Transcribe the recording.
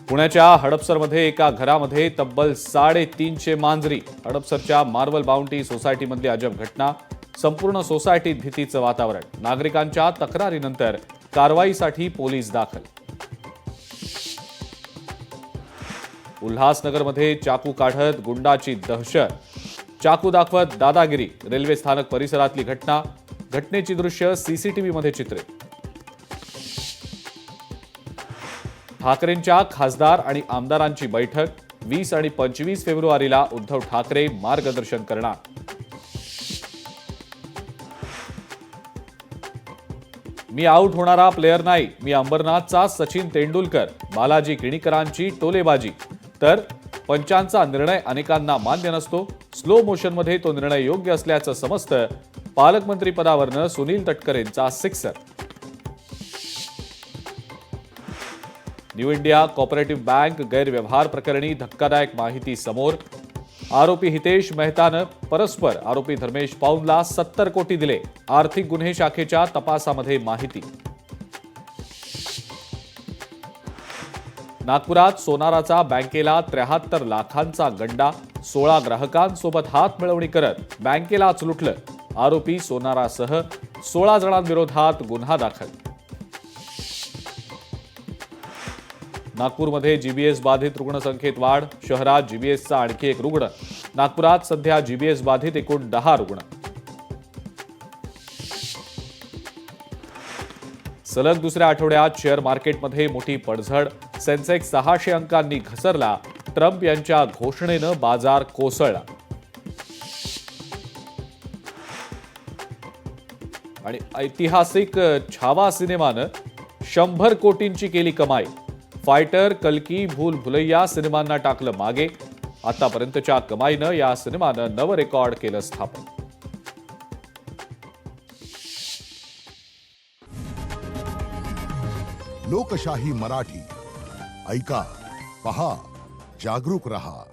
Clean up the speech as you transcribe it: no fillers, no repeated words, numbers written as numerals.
पुण्याच्या हडपसरमध्ये एका घरामध्ये तब्बल 350 मांजरी. हडपसरच्या मार्बल बाउंटी सोसायटीमधली अजब घटना. संपूर्ण सोसायटीत भीतीचं वातावरण. नागरिकांच्या तक्रारीनंतर कारवाईसाठी पोलीस दाखल. उल्हासनगरमध्ये चाकू काढत गुंडाची दहशत. चाकू दाखवत दादागिरी. रेल्वे स्थानक परिसरातली घटना. घटनेची दृश्य सीसीटीव्हीमध्ये चित्रित. ठाकरेंच्या खासदार आणि आमदारांची बैठक. 20 आणि 25 फेब्रुवारीला उद्धव ठाकरे मार्गदर्शन करणार. मी आऊट होणारा प्लेअर नाही. मी अंबरनाथचा सचिन तेंडुलकर. बालाजी किणीकरांची टोलेबाजी. तर पंचांचा निर्णय अनेकांना मान्य नसतो. स्लो मोशनमध्ये तो निर्णय योग्य असल्याचं समजतं. पालकमंत्री पदावरनं सुनील तटकरेंचा sixer. New India Cooperative Bank गैरव्यवहार प्रकरणी धक्कादायक माहिती समोर. आरोपी हितेश मेहतानं परस्पर आरोपी धर्मेश पाऊनला 70 कोटी दिले. आर्थिक गुन्हे शाखेच्या तपासामध्ये माहिती. नागपुरात सोनाराचा बँकेला 73 लाखांचा गंडा. 16 ग्राहकांसोबत हात मिळवणी करत बँकेलाच लुटलं. आरोपी सोनारासह 16 जणांविरोधात गुन्हा दाखल. नागपूरमध्ये जीबीएस बाधित रुग्णसंख्येत वाढ. शहरात जीबीएसचा आणखी एक रुग्ण. नागपुरात सध्या जीबीएस बाधित एकूण 10 रुग्ण. सलग दुसऱ्या आठवड्यात शेअर मार्केटमध्ये मोठी पडझड. सेन्सेक्स 600 अंकांनी घसरला. ट्रम्प यांच्या घोषणेनं बाजार कोसळला. आणि ऐतिहासिक छावा सिनेमानं 100 कोटींची केली कमाई. फायटर, कल्की, भूल भुलैया सिनेमांना टाकलं मागे. आतापर्यंतच्या कमाईनं या सिनेमानं नवं रेकॉर्ड केलं स्थापन. लोकशाही मराठी ऐका, पहा, जागरूक रहा.